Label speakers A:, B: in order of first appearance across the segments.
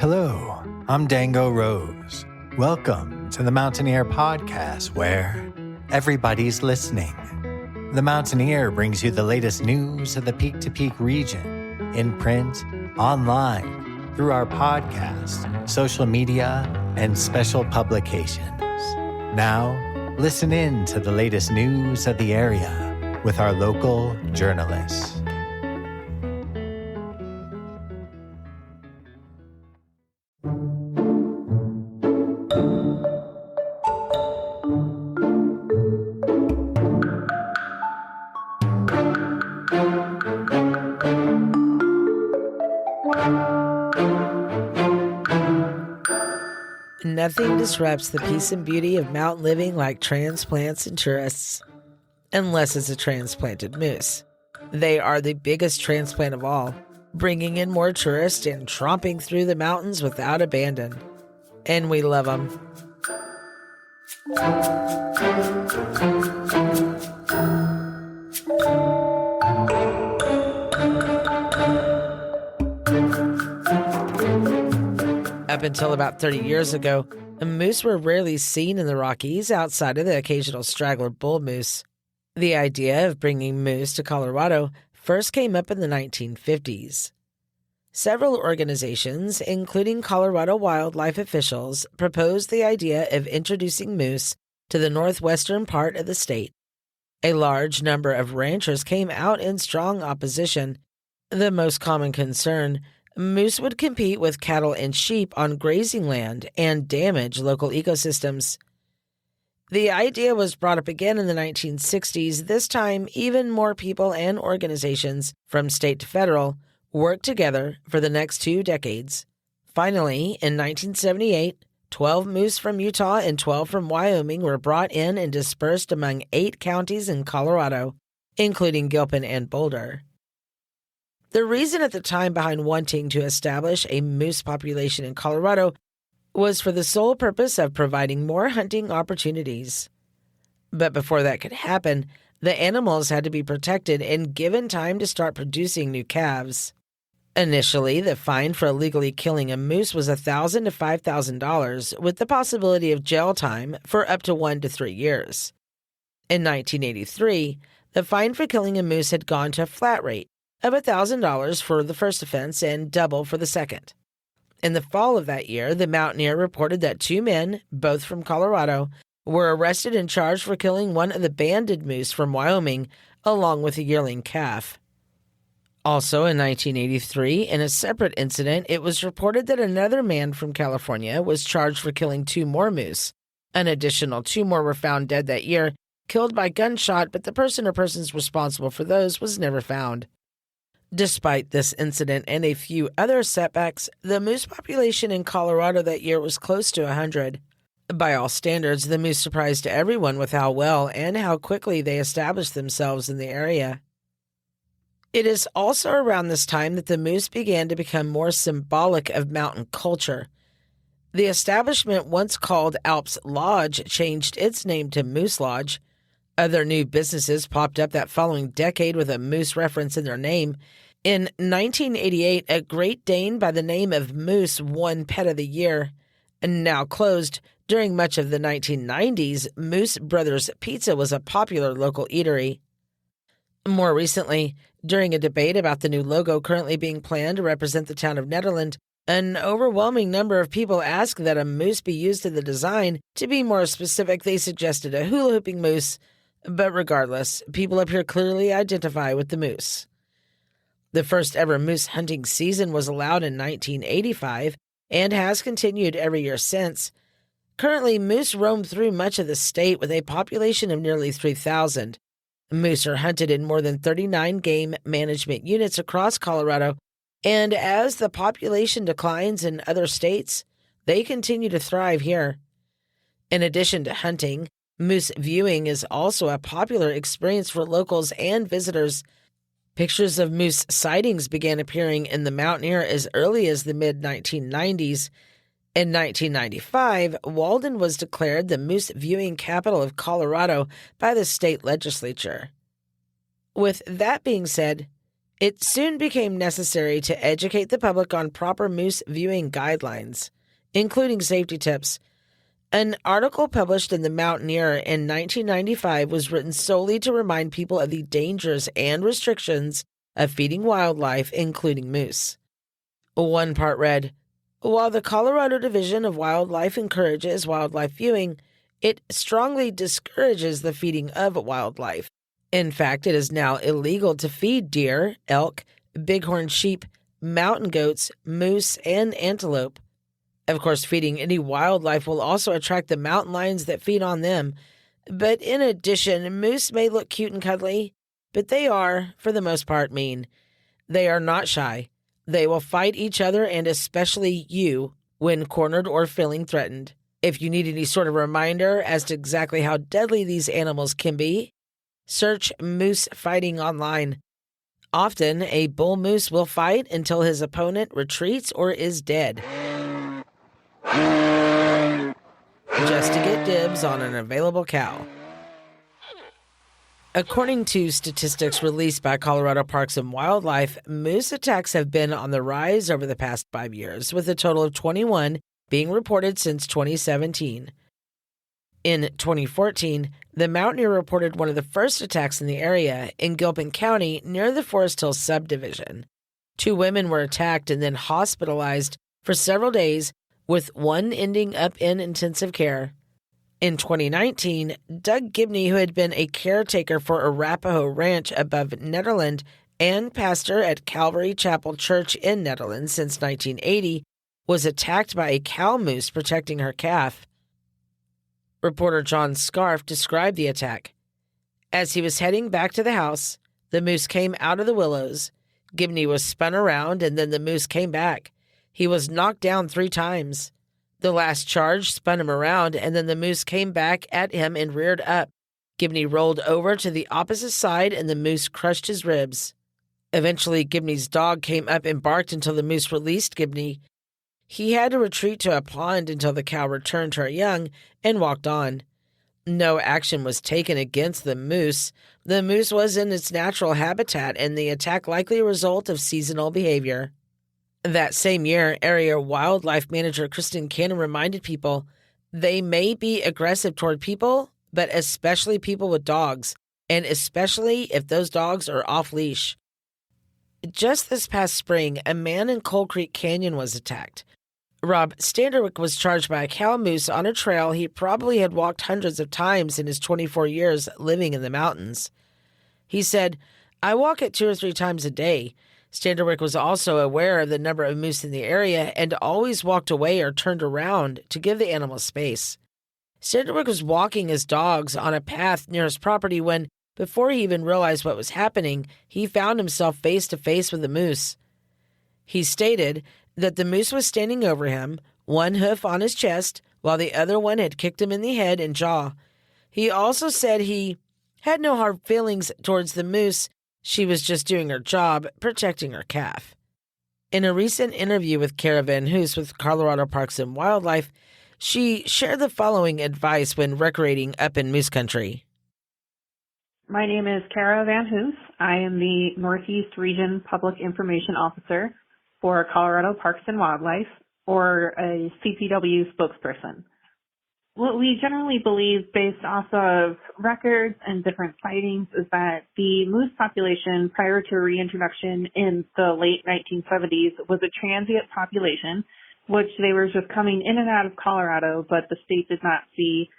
A: Hello, I'm Dango Rose. Welcome to the Mountaineer Podcast, where everybody's listening. The Mountaineer brings you the latest news of the Peak-to-Peak region, in print, online, through our podcast, social media, and special publications. Now, listen in to the latest news of the area with our local journalists.
B: Nothing disrupts the peace and beauty of mountain living like transplants and tourists, unless it's a transplanted moose. They are the biggest transplant of all, bringing in more tourists and tromping through the mountains without abandon. And we love them. Up until about 30 years ago, moose were rarely seen in the Rockies outside of the occasional straggler bull moose. The idea of bringing moose to Colorado first came up in the 1950s. Several organizations, including Colorado wildlife officials, proposed the idea of introducing moose to the northwestern part of the state. A large number of ranchers came out in strong opposition. The most common concern: moose would compete with cattle and sheep on grazing land and damage local ecosystems. The idea was brought up again in the 1960s. This time, even more people and organizations, from state to federal, worked together for the next 2 decades. Finally, in 1978, 12 moose from Utah and 12 from Wyoming were brought in and dispersed among 8 counties in Colorado, including Gilpin and Boulder. The reason at the time behind wanting to establish a moose population in Colorado was for the sole purpose of providing more hunting opportunities. But before that could happen, the animals had to be protected and given time to start producing new calves. Initially, the fine for illegally killing a moose was $1,000 to $5,000, with the possibility of jail time for up to 1 to 3 years. In 1983, the fine for killing a moose had gone to a flat rate of $1,000 for the first offense and double for the second. In the fall of that year, the Mountaineer reported that 2 men, both from Colorado, were arrested and charged for killing one of the banded moose from Wyoming, along with a yearling calf. Also in 1983, in a separate incident, it was reported that another man from California was charged for killing 2 more moose. An additional 2 more were found dead that year, killed by gunshot, but the person or persons responsible for those was never found. Despite this incident and a few other setbacks, the moose population in Colorado that year was close to 100. By all standards, the moose surprised everyone with how well and how quickly they established themselves in the area. It is also around this time that the moose began to become more symbolic of mountain culture. The establishment, once called Alps Lodge, changed its name to Moose Lodge. Other new businesses popped up that following decade with a moose reference in their name. In 1988, a Great Dane by the name of Moose won Pet of the Year. And now closed, during much of the 1990s, Moose Brothers Pizza was a popular local eatery. More recently, during a debate about the new logo currently being planned to represent the town of Nederland, an overwhelming number of people asked that a moose be used in the design. To be more specific, they suggested a hula-hooping moose. But regardless, people up here clearly identify with the moose. The first ever moose hunting season was allowed in 1985 and has continued every year since. Currently, moose roam through much of the state with a population of nearly 3,000. Moose are hunted in more than 39 game management units across Colorado, and as the population declines in other states, they continue to thrive here. In addition to hunting, moose viewing is also a popular experience for locals and visitors. Pictures of moose sightings began appearing in the Mountaineer as early as the mid-1990s. In 1995, Walden was declared the moose viewing capital of Colorado by the state legislature. With that being said, It soon became necessary to educate the public on proper moose viewing guidelines, including safety tips. An article published in the Mountaineer in 1995 was written solely to remind people of the dangers and restrictions of feeding wildlife, including moose. One part read, "While the Colorado Division of Wildlife encourages wildlife viewing, it strongly discourages the feeding of wildlife. In fact, it is now illegal to feed deer, elk, bighorn sheep, mountain goats, moose, and antelope. Of course, feeding any wildlife will also attract the mountain lions that feed on them. But in addition, moose may look cute and cuddly, but they are, for the most part, mean. They are not shy. They will fight each other and especially you when cornered or feeling threatened. If you need any sort of reminder as to exactly how deadly these animals can be, search moose fighting online. Often, a bull moose will fight until his opponent retreats or is dead, just to get dibs on an available cow." According to statistics released by Colorado Parks and Wildlife, moose attacks have been on the rise over the past 5 years, with a total of 21 being reported since 2017. In 2014, the Mountaineer reported one of the first attacks in the area in Gilpin County near the Forest Hills subdivision. 2 women were attacked and then hospitalized for several days, with one ending up in intensive care. In 2019, Doug Gibney, who had been a caretaker for Arapahoe Ranch above Nederland and pastor at Calvary Chapel Church in Nederland since 1980, was attacked by a cow moose protecting her calf. Reporter John Scarf described the attack. As he was heading back to the house, the moose came out of the willows. Gibney was spun around, and then the moose came back. He was knocked down 3 times. The last charge spun him around, and then the moose came back at him and reared up. Gibney rolled over to the opposite side, and the moose crushed his ribs. Eventually, Gibney's dog came up and barked until the moose released Gibney. He had to retreat to a pond until the cow returned to her young and walked on. No action was taken against the moose. The moose was in its natural habitat, and the attack likely a result of seasonal behavior. That same year, area wildlife manager Kristen Cannon reminded people they may be aggressive toward people, but especially people with dogs, and especially if those dogs are off-leash. Just this past spring, a man in Coal Creek Canyon was attacked. Rob Standerwick was charged by a cow moose on a trail he probably had walked hundreds of times in his 24 years living in the mountains. He said, "I walk it 2 or 3 times a day." Standerwick was also aware of the number of moose in the area and always walked away or turned around to give the animals space. Standerwick was walking his dogs on a path near his property when, before he even realized what was happening, he found himself face to face with a moose. He stated that the moose was standing over him, one hoof on his chest, while the other one had kicked him in the head and jaw. He also said he had no hard feelings towards the moose. She was just doing her job, protecting her calf. In a recent interview with VanHoose with Colorado Parks and Wildlife, she shared the following advice when recreating up in moose country.
C: My name is VanHoose. I am the Northeast Region Public Information Officer for Colorado Parks and Wildlife, or a CPW spokesperson. What we generally believe based off of records and different sightings is that the moose population prior to reintroduction in the late 1970s was a transient population, which they were just coming in and out of Colorado, but the state did not see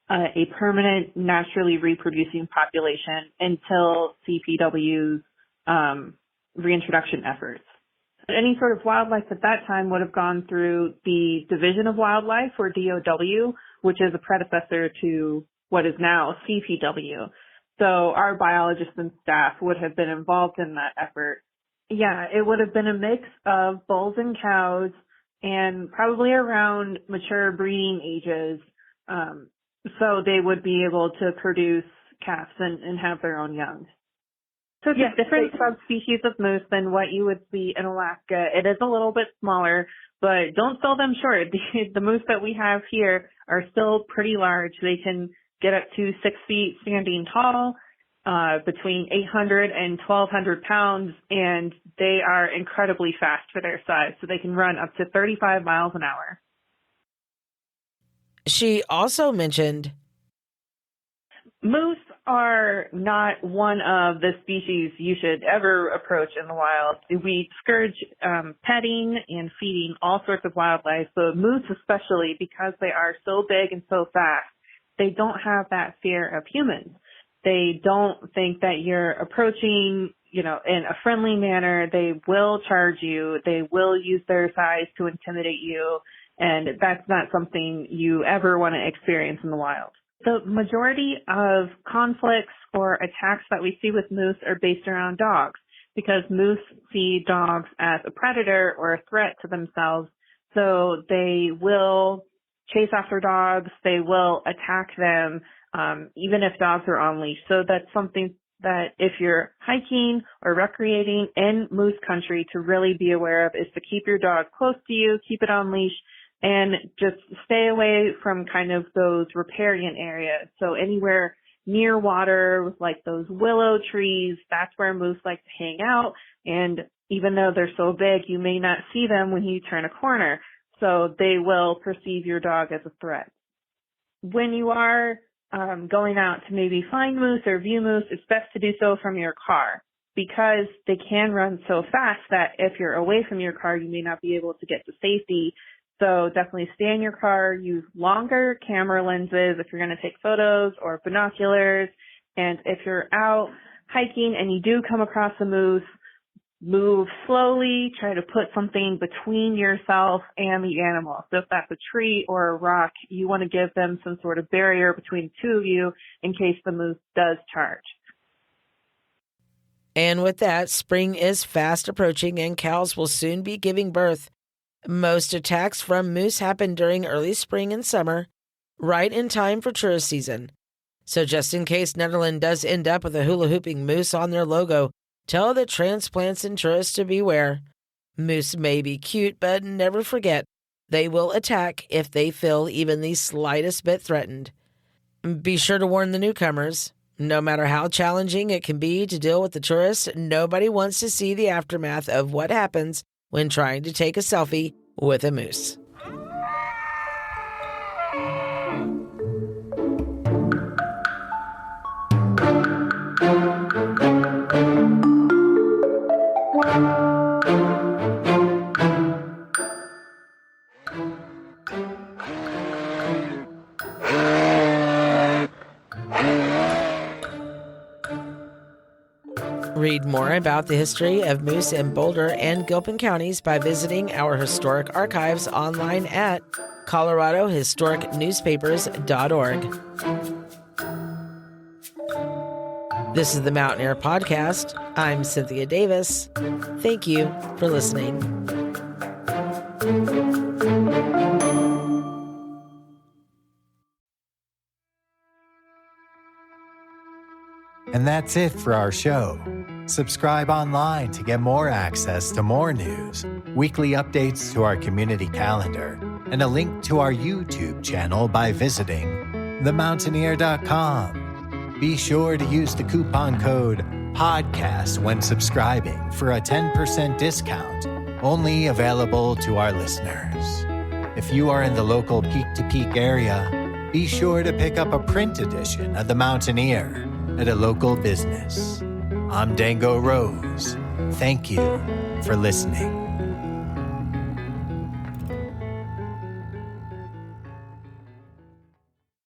C: a permanent, naturally reproducing population until CPW's reintroduction efforts. Any sort of wildlife at that time would have gone through the Division of Wildlife, or DOW, which is a predecessor to what is now CPW. So our biologists and staff would have been involved in that effort. Yeah, it would have been a mix of bulls and cows and probably around mature breeding ages. So they would be able to produce calves and have their own young. So it's a different subspecies of moose than what you would see in Alaska. It is a little bit smaller, but don't sell them short. The moose that we have here are still pretty large. They can get up to 6 feet standing tall. between 800 and 1,200 pounds, and they are incredibly fast for their size, so they can run up to 35 miles an hour.
B: She also mentioned
C: moose are not one of the species you should ever approach in the wild. We discourage petting and feeding all sorts of wildlife, but moose especially, because they are so big and so fast, they don't have that fear of humans. They don't think that you're approaching, in a friendly manner. They will charge you. They will use their size to intimidate you. And that's not something you ever want to experience in the wild. The majority of conflicts or attacks that we see with moose are based around dogs, because moose see dogs as a predator or a threat to themselves. So they will chase after dogs. They will attack them, even if dogs are on leash. So that's something that if you're hiking or recreating in moose country to really be aware of, is to keep your dog close to you, keep it on leash, and just stay away from kind of those riparian areas. So anywhere near water with like those willow trees, that's where moose like to hang out. And even though they're so big, you may not see them when you turn a corner. So they will perceive your dog as a threat. When you are going out to maybe find moose or view moose, it's best to do so from your car, because they can run so fast that if you're away from your car, you may not be able to get to safety. So definitely stay in your car, use longer camera lenses if you're going to take photos, or binoculars. And if you're out hiking and you do come across a moose, move slowly, try to put something between yourself and the animal. So if that's a tree or a rock, you want to give them some sort of barrier between the two of you in case the moose does charge.
B: And with that, spring is fast approaching and cows will soon be giving birth. Most attacks from moose happen during early spring and summer, right in time for tourist season. So just in case Netherlands does end up with a hula hooping moose on their logo, tell the transplants and tourists to beware. Moose may be cute, but never forget, they will attack if they feel even the slightest bit threatened. Be sure to warn the newcomers. No matter how challenging it can be to deal with the tourists, nobody wants to see the aftermath of what happens when trying to take a selfie with a moose. Read more about the history of moose in Boulder and Gilpin counties by visiting our historic archives online at coloradohistoricnewspapers.org. This is the Mountaineer Podcast. I'm Cynthia Davis. Thank you for listening.
A: And that's it for our show. Subscribe online to get more access to more news, weekly updates to our community calendar, and a link to our YouTube channel by visiting themountaineer.com. Be sure to use the coupon code PODCAST when subscribing for a 10% discount, only available to our listeners. If you are in the local Peak-to-Peak area, be sure to pick up a print edition of The Mountaineer at a local business. I'm Dango Rose. Thank you for listening.